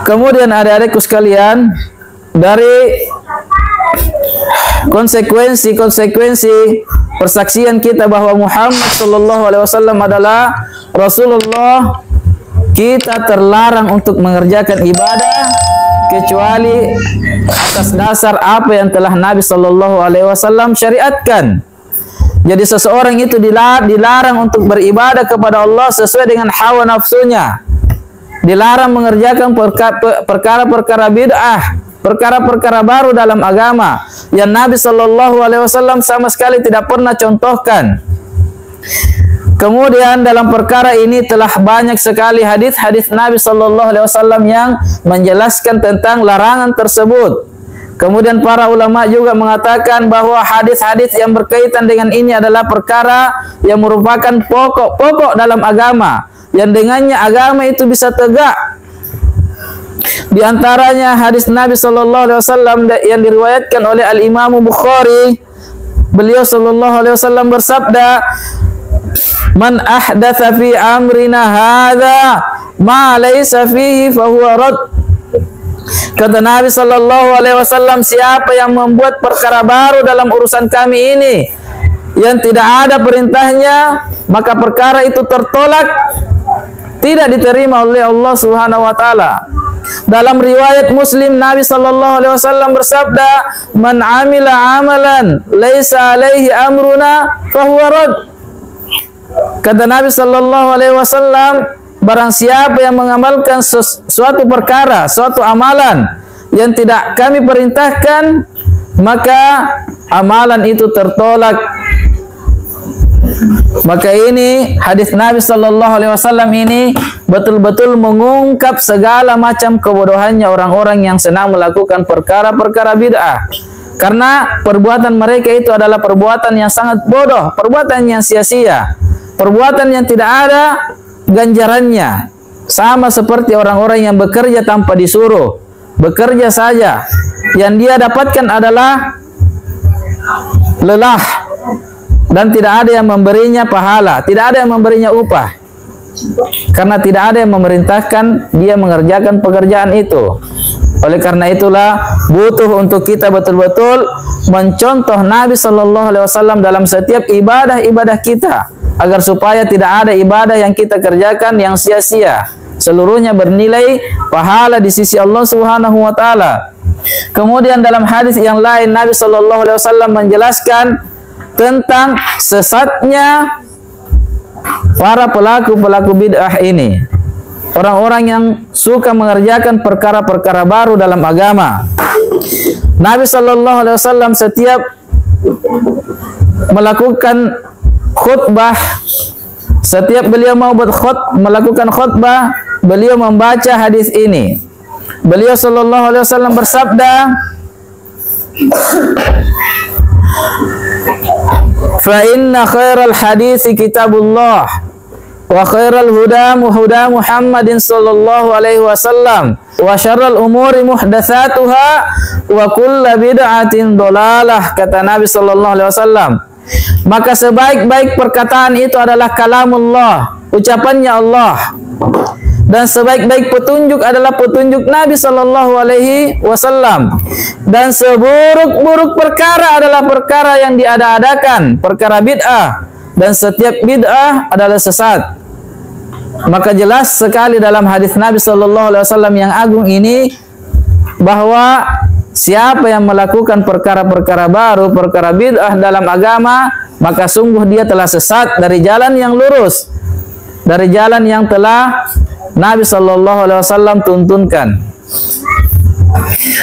Kemudian adik-adikku sekalian, dari konsekuensi persaksian kita bahwa Muhammad sallallahu alaihi wasallam adalah Rasulullah, kita terlarang untuk mengerjakan ibadah kecuali atas dasar apa yang telah Nabi sallallahu alaihi wasallam syariatkan. Jadi seseorang itu dilarang untuk beribadah kepada Allah sesuai dengan hawa nafsunya. Dilarang mengerjakan perkara-perkara bid'ah, perkara-perkara baru dalam agama yang Nabi sallallahu alaihi wasallam sama sekali tidak pernah contohkan. Kemudian dalam perkara ini telah banyak sekali hadis-hadis Nabi sallallahu alaihi wasallam yang menjelaskan tentang larangan tersebut. Kemudian para ulama juga mengatakan bahwa hadis-hadis yang berkaitan dengan ini adalah perkara yang merupakan pokok-pokok dalam agama, yang dengannya agama itu bisa tegak. Di antaranya hadis Nabi sallallahu alaihi wasallam yang diriwayatkan oleh Al-Imam Bukhari. Beliau sallallahu alaihi wasallam bersabda, "Man ahdatsa fi amrina hadza ma laysa fihi fa huwa rad." Kata Nabi sallallahu alaihi wasallam, siapa yang membuat perkara baru dalam urusan kami ini yang tidak ada perintahnya, maka perkara itu tertolak, tidak diterima oleh Allah Subhanahu wa taala. Dalam riwayat Muslim, Nabi sallallahu alaihi wasallam bersabda, "Man 'amila 'amalan laisa 'alaihi amruna fa huwa rad." Kata Nabi sallallahu alaihi wasallam, barang siapa yang mengamalkan suatu perkara, suatu amalan yang tidak kami perintahkan, maka amalan itu tertolak. Maka ini hadis Nabi sallallahu alaihi wasallam ini betul-betul mengungkap segala macam kebodohannya orang-orang yang senang melakukan perkara-perkara bid'ah. Karena perbuatan mereka itu adalah perbuatan yang sangat bodoh, perbuatan yang sia-sia, perbuatan yang tidak ada ganjarannya. Sama seperti orang-orang yang bekerja tanpa disuruh, bekerja saja, yang dia dapatkan adalah lelah dan tidak ada yang memberinya pahala, tidak ada yang memberinya upah, karena tidak ada yang memerintahkan dia mengerjakan pekerjaan itu. Oleh karena itulah butuh untuk kita betul-betul mencontoh Nabi sallallahu alaihi wasallam dalam setiap ibadah-ibadah kita, agar supaya tidak ada ibadah yang kita kerjakan yang sia-sia. Seluruhnya bernilai pahala di sisi Allah Subhanahu wa taala. Kemudian dalam hadis yang lain Nabi sallallahu alaihi wasallam menjelaskan tentang sesatnya para pelaku-pelaku bid'ah ini. Orang-orang yang suka mengerjakan perkara-perkara baru dalam agama. Nabi sallallahu alaihi wasallam setiap melakukan khutbah, setiap beliau mau melakukan khutbah, beliau membaca hadis ini. Beliau sallallahu alaihi wasallam bersabda, "Fa inna khairal hadits kitabullah wa khairal huda Muhammadin sallallahu alaihi wasallam wa syarrul umuri muhdatsatuha wa kullu bid'atin dhalalah." Kata Nabi sallallahu alaihi wasallam, maka sebaik-baik perkataan itu adalah kalamullah, ucapannya Allah, dan sebaik-baik petunjuk adalah petunjuk Nabi sallallahu alaihi wasallam, dan seburuk-buruk perkara adalah perkara yang diada-adakan, perkara bid'ah, dan setiap bid'ah adalah sesat. Maka jelas sekali dalam hadis Nabi sallallahu alaihi wasallam yang agung ini bahwa siapa yang melakukan perkara-perkara baru, perkara bid'ah dalam agama, maka sungguh dia telah sesat dari jalan yang lurus, dari jalan yang telah Nabi sallallahu alaihi wasallam tuntunkan.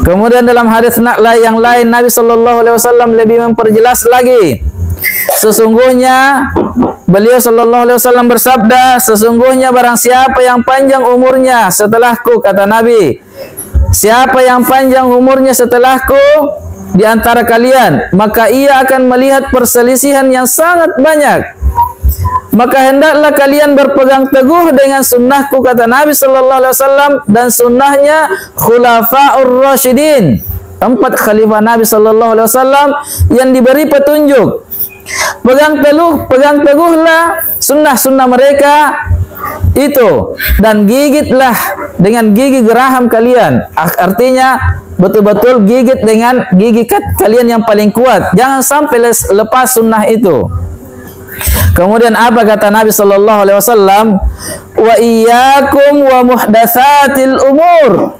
Kemudian dalam hadis yang lain Nabi sallallahu alaihi wasallam lebih memperjelas lagi. Sesungguhnya beliau sallallahu alaihi wasallam bersabda, sesungguhnya barang siapa yang panjang umurnya setelahku, kata Nabi, siapa yang panjang umurnya setelahku di antara kalian, maka ia akan melihat perselisihan yang sangat banyak. Maka hendaklah kalian berpegang teguh dengan sunnahku, kata Nabi sallallahu alaihi wasallam, dan sunnahnya khulafaur rasyidin, 4 khalifah Nabi sallallahu alaihi wasallam yang diberi petunjuk. Pegang teguhlah sunnah-sunnah mereka itu dan gigitlah dengan gigi geraham kalian. Artinya betul-betul gigit dengan gigi kalian yang paling kuat. Jangan sampai lepas sunnah itu. Kemudian apa kata Nabi sallallahu alaihi wasallam? Wa iyyakum wa muhdatsatil umur.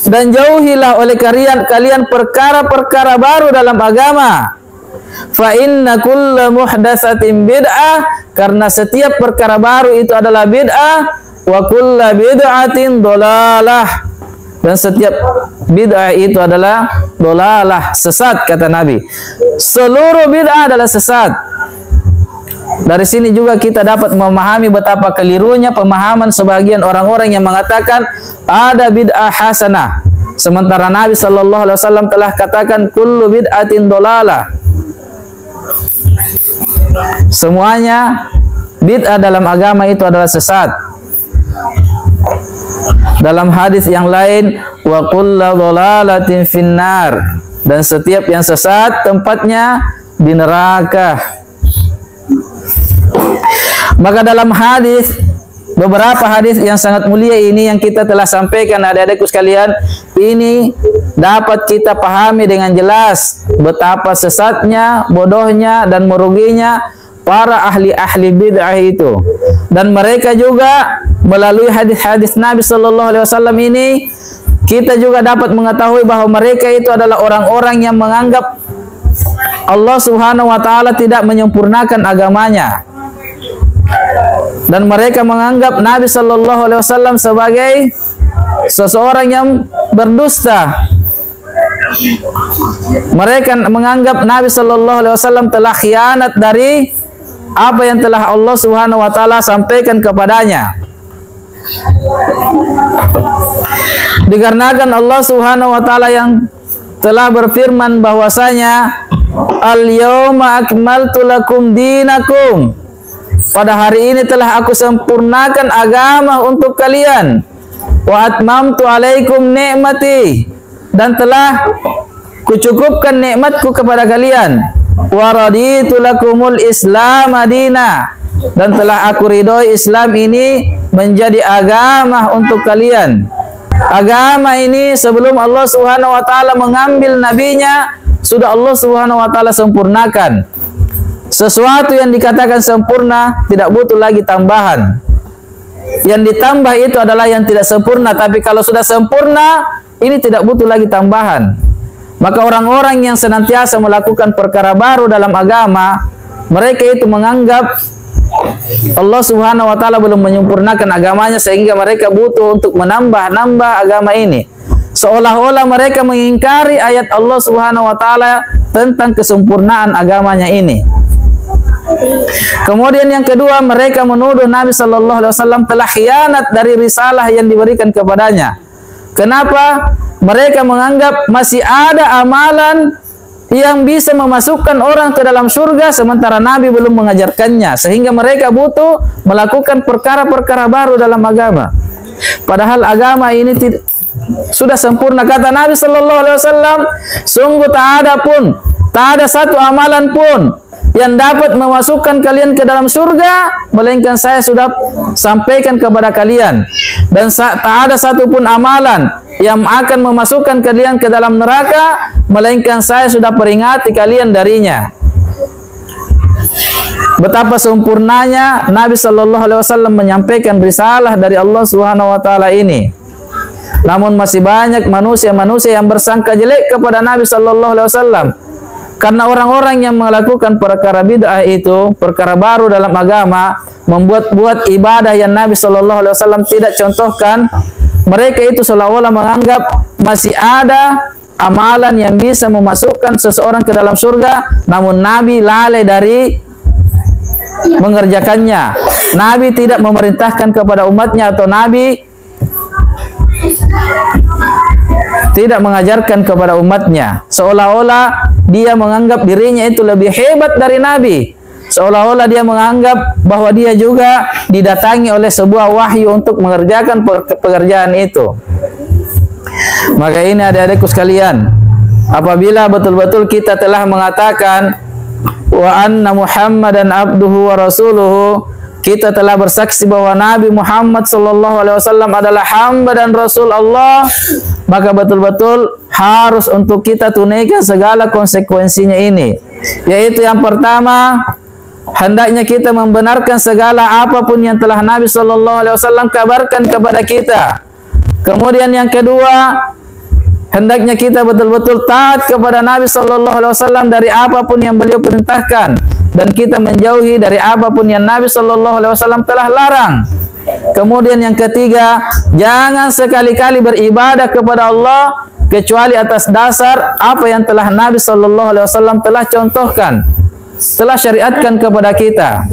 Dan jauhilah oleh kalian perkara-perkara baru dalam agama. Fa inna kulla muhdatsatin bid'ah, karena setiap perkara baru itu adalah bid'ah, wa kulla bid'atin dolalah, dan setiap bid'ah itu adalah dolalah, sesat kata Nabi. Seluruh bid'ah adalah sesat. Dari sini juga kita dapat memahami betapa kelirunya pemahaman sebagian orang-orang yang mengatakan ada bid'ah hasanah, sementara Nabi sallallahu alaihi wasallam telah katakan kullu bid'atin dolalah. Semuanya bid'ah dalam agama itu adalah sesat. Dalam hadis yang lain, wa kullu dhalalatin finnar, dan setiap yang sesat tempatnya di neraka. Maka dalam hadis, beberapa hadis yang sangat mulia ini yang kita telah sampaikan adik-adikku sekalian, ini dapat kita pahami dengan jelas betapa sesatnya, bodohnya dan meruginya para ahli-ahli bid'ah itu. Dan mereka juga melalui hadis-hadis Nabi sallallahu alaihi wasallam ini, kita juga dapat mengetahui bahwa mereka itu adalah orang-orang yang menganggap Allah Subhanahu wa taala tidak menyempurnakan agamanya. Dan mereka menganggap Nabi sallallahu alaihi wasallam sebagai seseorang yang berdusta. Mereka menganggap Nabi sallallahu alaihi wasallam telah khianat dari apa yang telah Allah Subhanahu wa taala sampaikan kepadanya. Dikarenakan Allah Subhanahu wa taala yang telah berfirman bahwasanya al-yauma akmaltu lakum dinakum, pada hari ini telah aku sempurnakan agama untuk kalian. Wa atmamtu alaikum ni'mati, dan telah kucukupkan nikmatku kepada kalian. Wa raditu lakumul Islam madina, dan telah aku ridhoi Islam ini menjadi agama untuk kalian. Agama ini sebelum Allah Subhanahu wa taala mengambil nabinya, sudah Allah Subhanahu wa taala sempurnakan. Sesuatu yang dikatakan sempurna tidak butuh lagi tambahan. Yang ditambah itu adalah yang tidak sempurna. Tapi kalau sudah sempurna, ini tidak butuh lagi tambahan. Maka orang-orang yang senantiasa melakukan perkara baru dalam agama, mereka itu menganggap Allah Subhanahu wa taala belum menyempurnakan agamanya, sehingga mereka butuh untuk menambah-nambah agama ini. Seolah-olah mereka mengingkari ayat Allah Subhanahu wa taala tentang kesempurnaan agamanya ini. Kemudian yang kedua, mereka menuduh Nabi sallallahu alaihi wasallam telah khianat dari risalah yang diberikan kepadanya. Kenapa? Mereka menganggap masih ada amalan yang bisa memasukkan orang ke dalam surga, sementara Nabi belum mengajarkannya, sehingga mereka butuh melakukan perkara-perkara baru dalam agama. Padahal agama ini sudah sempurna. Kata Nabi sallallahu alaihi wasallam, sungguh tak ada satu amalan pun yang dapat memasukkan kalian ke dalam surga, melainkan saya sudah sampaikan kepada kalian. Dan tak ada satupun amalan yang akan memasukkan kalian ke dalam neraka, melainkan saya sudah peringati kalian darinya. Betapa sempurnanya Nabi sallallahu alaihi wasallam menyampaikan risalah dari Allah Subhanahu wa taala ini. Namun masih banyak manusia-manusia yang bersangka jelek kepada Nabi sallallahu alaihi wasallam. Karena orang-orang yang melakukan perkara bid'ah itu, perkara baru dalam agama, membuat-buat ibadah yang Nabi sallallahu alaihi wasallam tidak contohkan, mereka itu seolah-olah menganggap masih ada amalan yang bisa memasukkan seseorang ke dalam surga, namun Nabi lalai dari mengerjakannya. Nabi tidak memerintahkan kepada umatnya, atau Nabi tidak mengajarkan kepada umatnya. Seolah-olah dia menganggap dirinya itu lebih hebat dari Nabi. Seolah-olah dia menganggap bahwa dia juga didatangi oleh sebuah wahyu untuk mengerjakan pekerjaan itu. Maka ini adik-adikku sekalian, apabila betul-betul kita telah mengatakan wa anna Muhammadan abduhu wa rasuluhu, kita telah bersaksi bahwa Nabi Muhammad SAW adalah hamba dan Rasul Allah, maka betul-betul harus untuk kita tunaikan segala konsekuensinya ini. Yaitu yang pertama, hendaknya kita membenarkan segala apapun yang telah Nabi SAW kabarkan kepada kita. Kemudian yang kedua, hendaknya kita betul-betul taat kepada Nabi SAW dari apapun yang beliau perintahkan, dan kita menjauhi dari apapun yang Nabi SAW telah larang. Kemudian yang ketiga, jangan sekali-kali beribadah kepada Allah kecuali atas dasar apa yang telah Nabi SAW telah contohkan, telah syariatkan kepada kita.